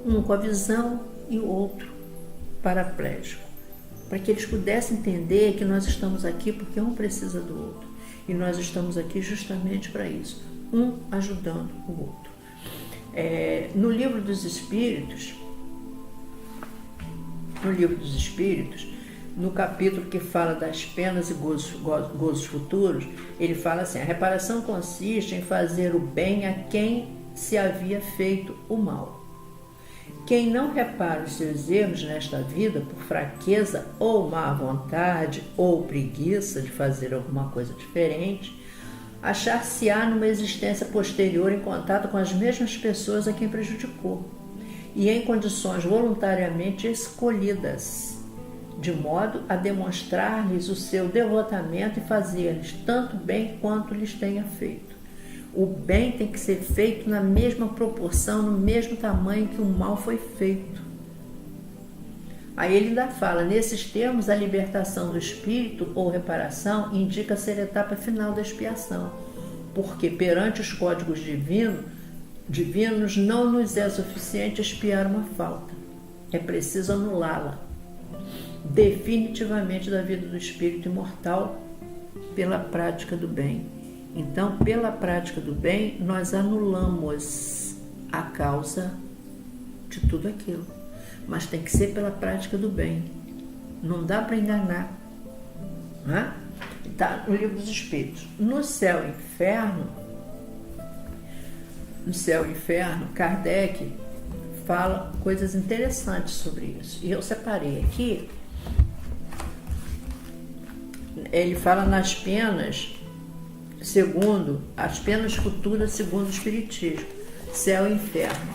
um com a visão e o outro paraplégico, para que eles pudessem entender que nós estamos aqui porque um precisa do outro. E nós estamos aqui justamente para isso, um ajudando o outro. No livro dos Espíritos, no capítulo que fala das penas e gozos futuros, ele fala assim: a reparação consiste em fazer o bem a quem se havia feito o mal. Quem não repara os seus erros nesta vida por fraqueza ou má vontade ou preguiça de fazer alguma coisa diferente, achar-se-á numa existência posterior em contato com as mesmas pessoas a quem prejudicou e em condições voluntariamente escolhidas, de modo a demonstrar-lhes o seu devotamento e fazer-lhes tanto bem quanto lhes tenha feito. O bem tem que ser feito na mesma proporção, no mesmo tamanho que o mal foi feito. Aí ele ainda fala, nesses termos, a libertação do espírito ou reparação indica ser a etapa final da expiação, porque perante os códigos divinos não nos é suficiente expiar uma falta, é preciso anulá-la definitivamente da vida do espírito imortal pela prática do bem. Então, pela prática do bem, nós anulamos a causa de tudo aquilo. Mas tem que ser pela prática do bem. Não dá para enganar. Está no livro dos Espíritos. No Céu e Inferno, Kardec fala coisas interessantes sobre isso. E eu separei aqui. Ele fala nas penas, segundo as penas futuras, segundo o Espiritismo, céu e inferno.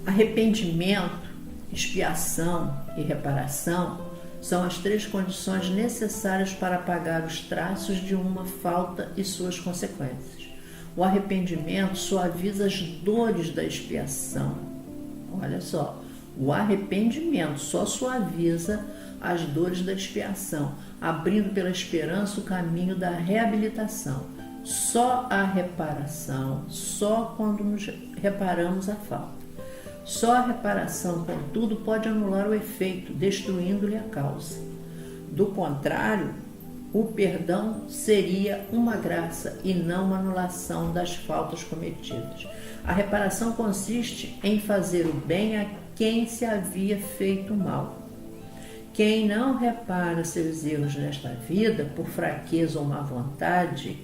Arrependimento, expiação e reparação são as três condições necessárias para apagar os traços de uma falta e suas consequências. O arrependimento suaviza as dores da expiação. Olha só, o arrependimento só suaviza as dores da expiação, abrindo pela esperança o caminho da reabilitação. Só a reparação, só quando nos reparamos a falta. Só a reparação, contudo, pode anular o efeito, destruindo-lhe a causa. Do contrário, o perdão seria uma graça e não uma anulação das faltas cometidas. A reparação consiste em fazer o bem a quem se havia feito mal. Quem não repara seus erros nesta vida, por fraqueza ou má vontade,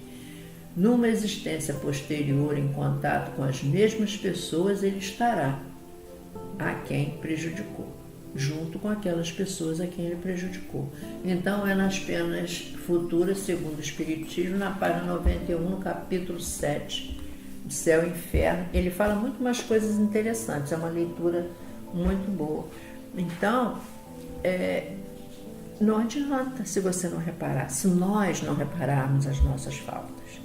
numa existência posterior em contato com as mesmas pessoas, ele estará a quem prejudicou, junto com aquelas pessoas a quem ele prejudicou. Então, é nas penas futuras, segundo o Espiritismo, na página 91, no capítulo 7, do Céu e Inferno. Ele fala muito mais coisas interessantes, é uma leitura muito boa. Então, não adianta se você não reparar, se nós não repararmos as nossas faltas.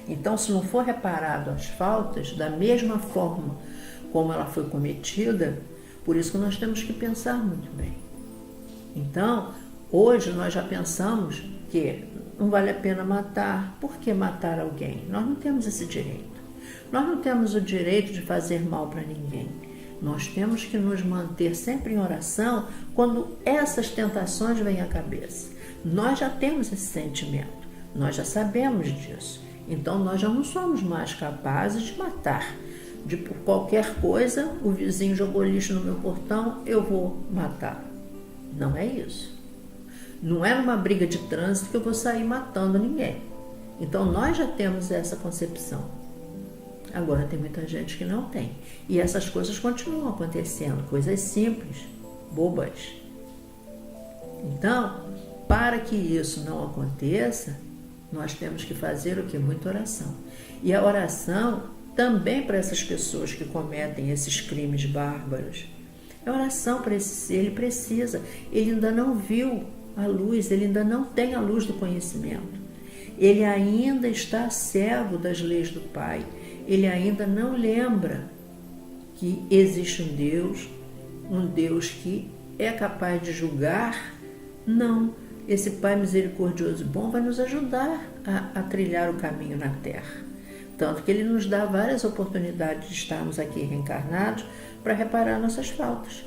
Então, se não for reparado as faltas, da mesma forma como ela foi cometida, por isso que nós temos que pensar muito bem. Então, hoje nós já pensamos que não vale a pena matar. Por que matar alguém? Nós não temos esse direito. Nós não temos o direito de fazer mal para ninguém. Nós temos que nos manter sempre em oração quando essas tentações vêm à cabeça. Nós já temos esse sentimento, nós já sabemos disso. Então nós já não somos mais capazes de matar. De por qualquer coisa, o vizinho jogou lixo no meu portão, eu vou matar. Não é isso. Não é numa briga de trânsito que eu vou sair matando ninguém. Então nós já temos essa concepção. Agora tem muita gente que não tem. E essas coisas continuam acontecendo, coisas simples, bobas. Então, para que isso não aconteça, nós temos que fazer o quê? Muita oração. E a oração também para essas pessoas que cometem esses crimes bárbaros. É oração para esse ser, ele precisa. Ele ainda não viu a luz, ele ainda não tem a luz do conhecimento. Ele ainda está cego das leis do Pai. Ele ainda não lembra que existe um Deus que é capaz de julgar. Não, esse Pai misericordioso e bom vai nos ajudar a trilhar o caminho na Terra. Tanto que Ele nos dá várias oportunidades de estarmos aqui reencarnados para reparar nossas faltas.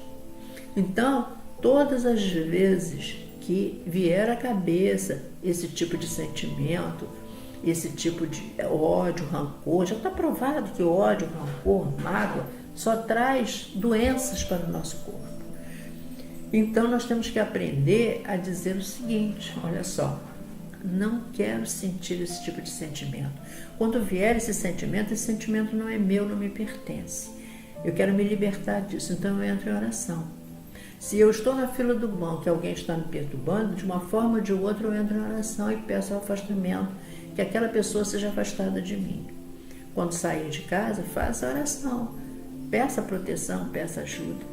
Então, todas as vezes que vier à cabeça esse tipo de sentimento, esse tipo de ódio, rancor, já está provado que ódio, rancor, mágoa só traz doenças para o nosso corpo. Então nós temos que aprender a dizer o seguinte, olha só, não quero sentir esse tipo de sentimento. Quando vier esse sentimento não é meu, não me pertence. Eu quero me libertar disso, então eu entro em oração. Se eu estou na fila do banco e alguém está me perturbando, de uma forma ou de outra eu entro em oração e peço o afastamento, que aquela pessoa seja afastada de mim. Quando sair de casa, faça a oração, peça proteção, peça ajuda.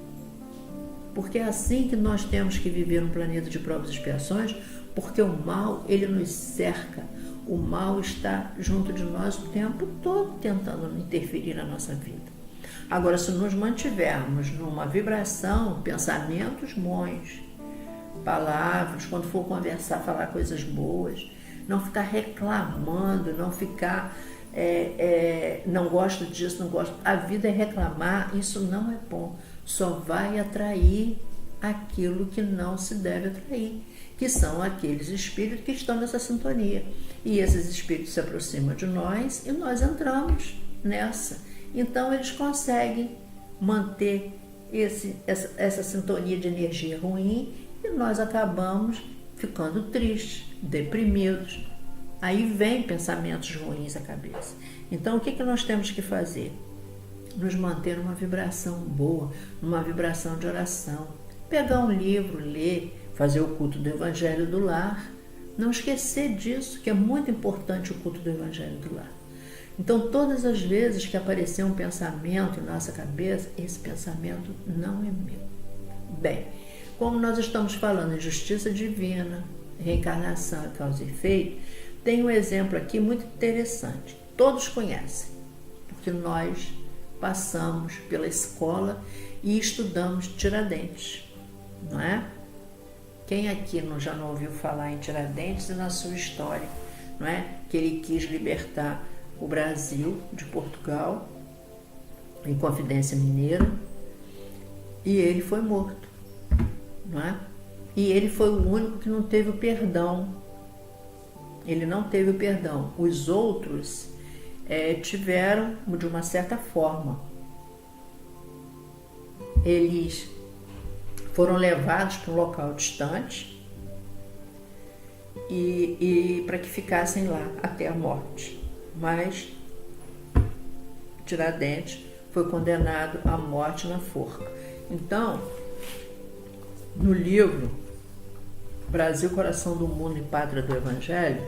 Porque é assim que nós temos que viver um planeta de provas e expiações, porque o mal, ele nos cerca. O mal está junto de nós o tempo todo tentando interferir na nossa vida. Agora, se nos mantivermos numa vibração, pensamentos bons, palavras, quando for conversar, falar coisas boas, não ficar reclamando, não ficar, não gosto disso, não gosto. A vida é reclamar, isso não é bom. Só vai atrair aquilo que não se deve atrair, que são aqueles espíritos que estão nessa sintonia. E esses espíritos se aproximam de nós e nós entramos nessa. Então eles conseguem manter essa sintonia de energia ruim e nós acabamos ficando tristes, deprimidos. Aí vem pensamentos ruins à cabeça. Então o que nós temos que fazer? Nos manter numa vibração boa, numa vibração de oração. Pegar um livro, ler, fazer o culto do Evangelho do Lar. Não esquecer disso, que é muito importante o culto do Evangelho do Lar. Então, todas as vezes que aparecer um pensamento em nossa cabeça, esse pensamento não é meu. Bem, como nós estamos falando em justiça divina, reencarnação e causa e efeito, tem um exemplo aqui muito interessante. Todos conhecem, porque nós passamos pela escola e estudamos Tiradentes, não é? Quem aqui já não ouviu falar em Tiradentes e na sua história, não é? Que ele quis libertar o Brasil de Portugal, em Confidência Mineira, e ele foi morto, não é? E ele foi o único que não teve o perdão. Ele não teve o perdão. Os outros tiveram, de uma certa forma. Eles foram levados para um local distante e para que ficassem lá até a morte. Mas Tiradentes foi condenado à morte na forca. Então, no livro Brasil, Coração do Mundo e Pátria do Evangelho,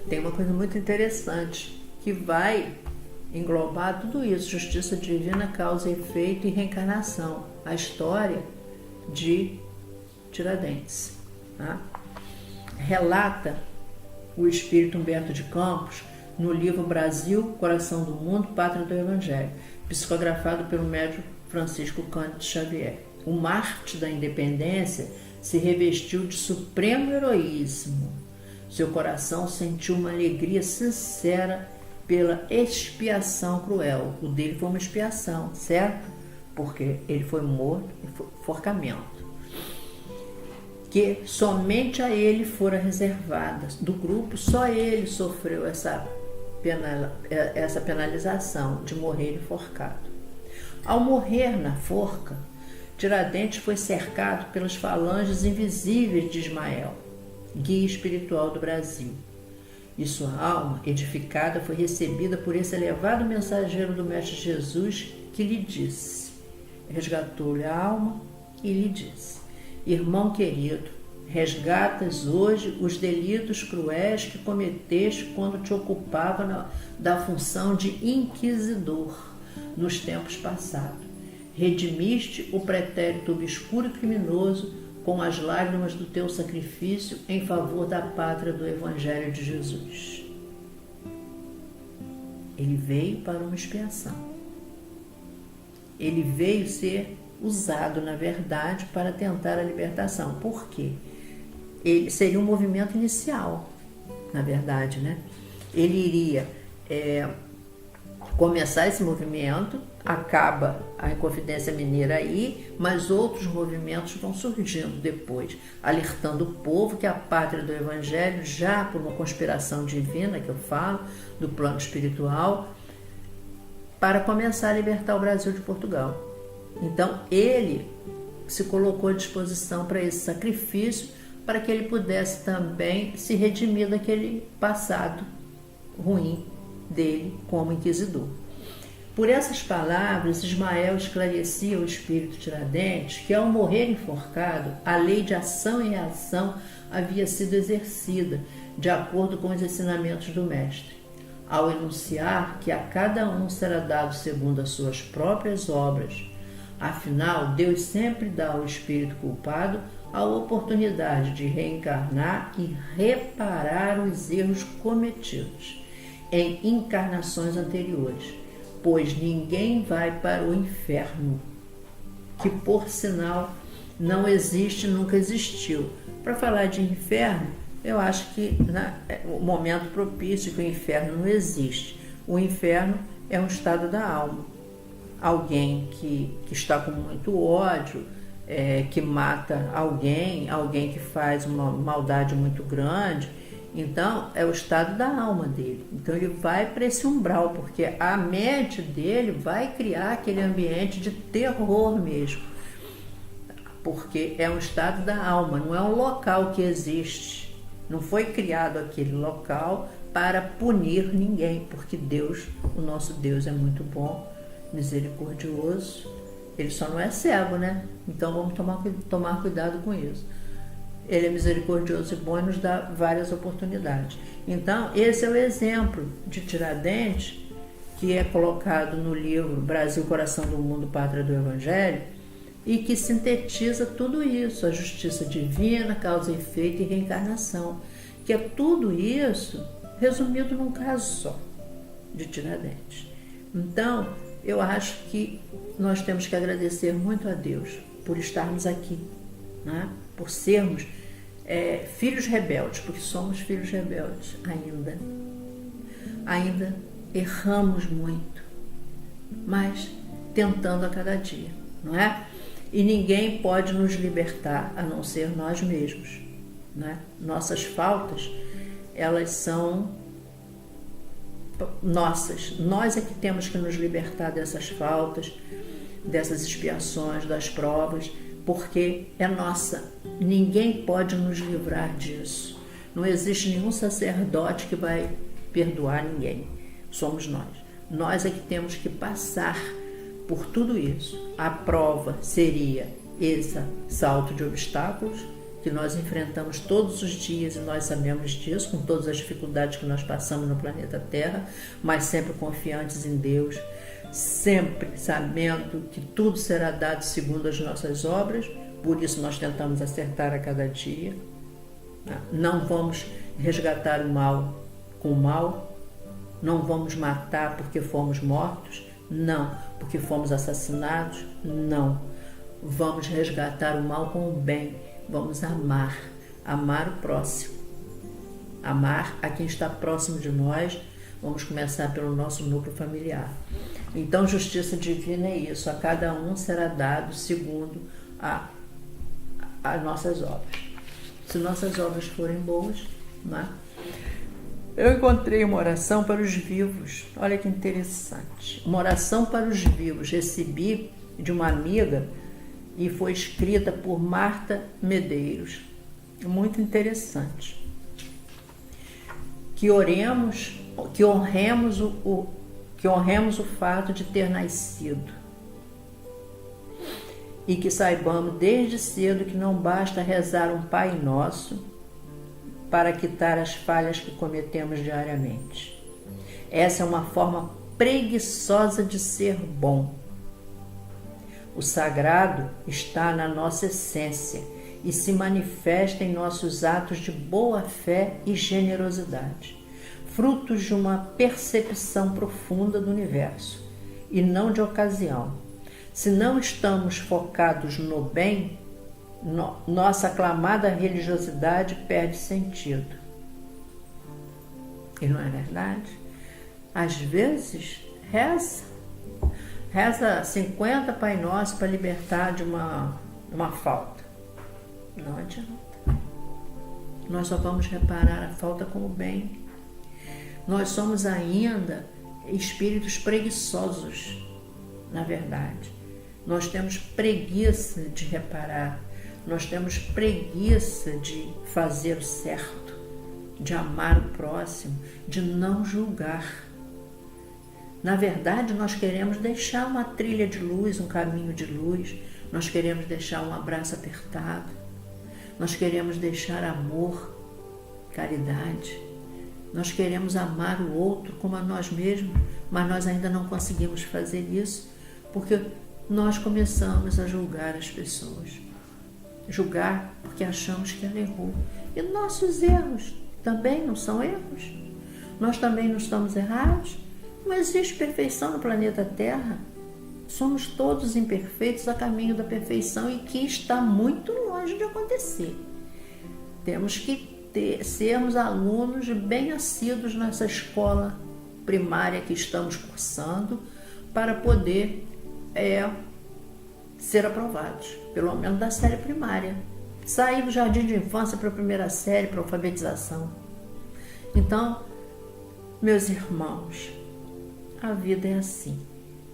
tem uma coisa muito interessante que vai englobar tudo isso: justiça divina, causa e efeito e reencarnação. A história de Tiradentes. Tá? Relata o espírito Humberto de Campos no livro Brasil, Coração do Mundo, Pátria do Evangelho, psicografado pelo médium Francisco Cândido Xavier. O Marte da Independência se revestiu de supremo heroísmo. Seu coração sentiu uma alegria sincera pela expiação cruel. O dele foi uma expiação, certo? Porque ele foi morto em enforcamento, que somente a ele fora reservada. Do grupo, só ele sofreu essa penalização de morrer enforcado. Ao morrer na forca, Tiradentes foi cercado pelas falanges invisíveis de Ismael, guia espiritual do Brasil. E sua alma, edificada, foi recebida por esse elevado mensageiro do Mestre Jesus, que lhe disse, resgatou-lhe a alma e lhe disse: irmão querido, resgatas hoje os delitos cruéis que cometeste quando te ocupava da função de inquisidor nos tempos passados. Redimiste o pretérito obscuro e criminoso com as lágrimas do teu sacrifício em favor da pátria do Evangelho de Jesus. Ele veio para uma expiação. Ele veio ser usado, na verdade, para tentar a libertação. Por quê? Ele seria um movimento inicial, na verdade, né? Ele iria começar esse movimento, acaba a Inconfidência Mineira aí, mas outros movimentos vão surgindo depois, alertando o povo que a pátria do Evangelho, já por uma conspiração divina, que eu falo, do plano espiritual, para começar a libertar o Brasil de Portugal. Então, ele se colocou à disposição para esse sacrifício, para que ele pudesse também se redimir daquele passado ruim dele como inquisidor. Por essas palavras, Ismael esclarecia ao espírito Tiradentes que, ao morrer enforcado, a lei de ação e reação havia sido exercida, de acordo com os ensinamentos do Mestre, ao enunciar que a cada um será dado segundo as suas próprias obras. Afinal, Deus sempre dá ao espírito culpado a oportunidade de reencarnar e reparar os erros cometidos em encarnações anteriores, pois ninguém vai para o inferno, que por sinal não existe, nunca existiu. Para falar de inferno, eu acho que é o momento propício que o inferno não existe. O inferno é um estado da alma. Alguém que está com muito ódio, que mata alguém que faz uma maldade muito grande, então é o estado da alma dele. Então ele vai para esse umbral, porque a mente dele vai criar aquele ambiente de terror mesmo, porque é um estado da alma, não é um local que existe. Não foi criado aquele local para punir ninguém, porque Deus, o nosso Deus, é muito bom, misericordioso. Ele só não é cego, né? Então vamos tomar cuidado com isso. Ele é misericordioso e bom e nos dá várias oportunidades. Então, esse é o exemplo de Tiradentes, que é colocado no livro Brasil, Coração do Mundo, Pátria do Evangelho, e que sintetiza tudo isso, a justiça divina, causa e efeito e reencarnação, que é tudo isso resumido num caso só, de Tiradentes. Então, eu acho que nós temos que agradecer muito a Deus por estarmos aqui, né? Por sermos filhos rebeldes, porque somos filhos rebeldes ainda erramos muito, mas tentando a cada dia, não é? E ninguém pode nos libertar a não ser nós mesmos, né? Nossas faltas, elas são nossas. Nós é que temos que nos libertar dessas faltas, dessas expiações, das provas, porque é nossa. Ninguém pode nos livrar disso. Não existe nenhum sacerdote que vai perdoar ninguém. Somos nós. Nós é que temos que passar por tudo isso. A prova seria esse salto de obstáculos que nós enfrentamos todos os dias, e nós sabemos disso, com todas as dificuldades que nós passamos no planeta Terra, mas sempre confiantes em Deus, sempre sabendo que tudo será dado segundo as nossas obras, por isso nós tentamos acertar a cada dia. Não vamos resgatar o mal com o mal, não vamos matar porque fomos mortos, não, porque fomos assassinados, não. Vamos resgatar o mal com o bem, vamos amar o próximo, amar a quem está próximo de nós. Vamos começar pelo nosso núcleo familiar. Então, justiça divina é isso, a cada um será dado segundo as nossas obras. Se nossas obras forem boas, né? Eu encontrei uma oração para os vivos, olha que interessante, uma oração para os vivos, recebi de uma amiga e foi escrita por Marta Medeiros, muito interessante. Que oremos, que honremos o fato de ter nascido e que saibamos desde cedo que não basta rezar um Pai Nosso para quitar as falhas que cometemos diariamente. Essa é uma forma preguiçosa de ser bom. O sagrado está na nossa essência e se manifesta em nossos atos de boa fé e generosidade, frutos de uma percepção profunda do universo e não de ocasião. Se não estamos focados no bem, nossa aclamada religiosidade perde sentido. E não é verdade? Às vezes, reza 50 Pai Nosso para libertar de uma falta. Não adianta. Nós só vamos reparar a falta com o bem. Nós somos ainda espíritos preguiçosos, na verdade. Nós temos preguiça de reparar, nós temos preguiça de fazer o certo, de amar o próximo, de não julgar. Na verdade, nós queremos deixar uma trilha de luz, um caminho de luz, nós queremos deixar um abraço apertado, nós queremos deixar amor, caridade, nós queremos amar o outro como a nós mesmos, mas nós ainda não conseguimos fazer isso porque nós começamos a julgar as pessoas. Julgar porque achamos que ela errou. E nossos erros também não são erros. Nós também não estamos errados. Não existe perfeição no planeta Terra. Somos todos imperfeitos a caminho da perfeição e que está muito longe de acontecer. Temos que sermos alunos bem assíduos nessa escola primária que estamos cursando para poder ser aprovados, pelo menos da série primária. Sair do jardim de infância para a primeira série, para a alfabetização. Então, meus irmãos, a vida é assim.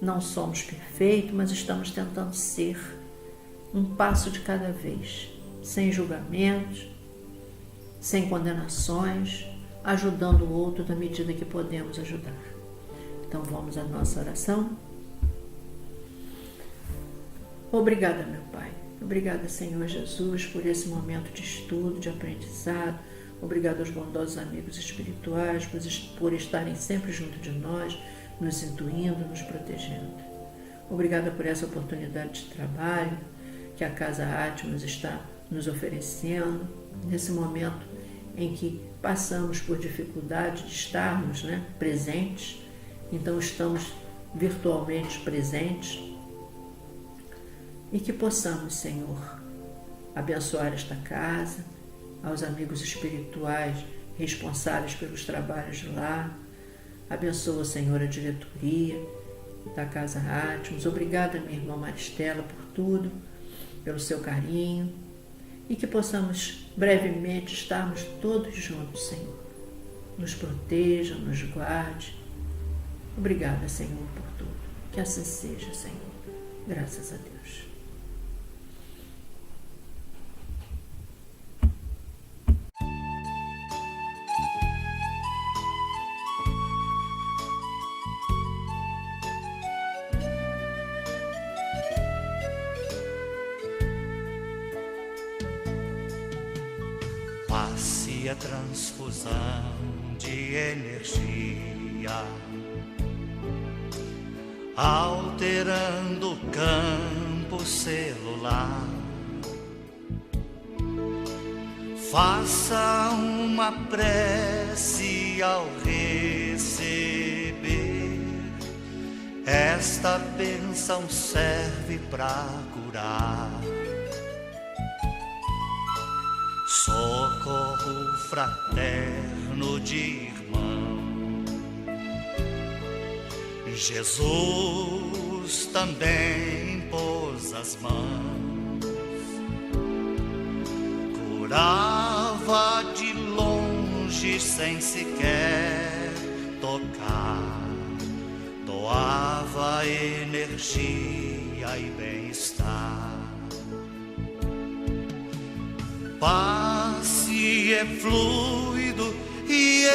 Não somos perfeitos, mas estamos tentando ser um passo de cada vez, sem julgamentos, sem condenações, ajudando o outro na medida que podemos ajudar. Então vamos à nossa oração. Obrigada, meu Pai. Obrigada, Senhor Jesus, por esse momento de estudo, de aprendizado. Obrigado aos bondosos amigos espirituais por estarem sempre junto de nós, nos intuindo, nos protegendo. Obrigada por essa oportunidade de trabalho que a Casa Atmos está nos oferecendo, nesse momento em que passamos por dificuldade de estarmos presentes, então estamos virtualmente presentes, e que possamos, Senhor, abençoar esta casa, aos amigos espirituais responsáveis pelos trabalhos de lá. Abençoa, Senhor, a diretoria da Casa Atmos. Obrigada, minha irmã Maristela, por tudo, pelo seu carinho, e que possamos brevemente estarmos todos juntos, Senhor. Nos proteja, nos guarde. Obrigada, Senhor, por tudo. Que assim seja, Senhor. Graças a Deus. Passe a transfusão de energia, alterando o campo celular. Faça uma prece ao receber. Esta bênção serve para curar. Socorro fraterno de irmão. Jesus também pôs as mãos, curava de longe sem sequer tocar, doava energia e bem-estar. Passe é fluido e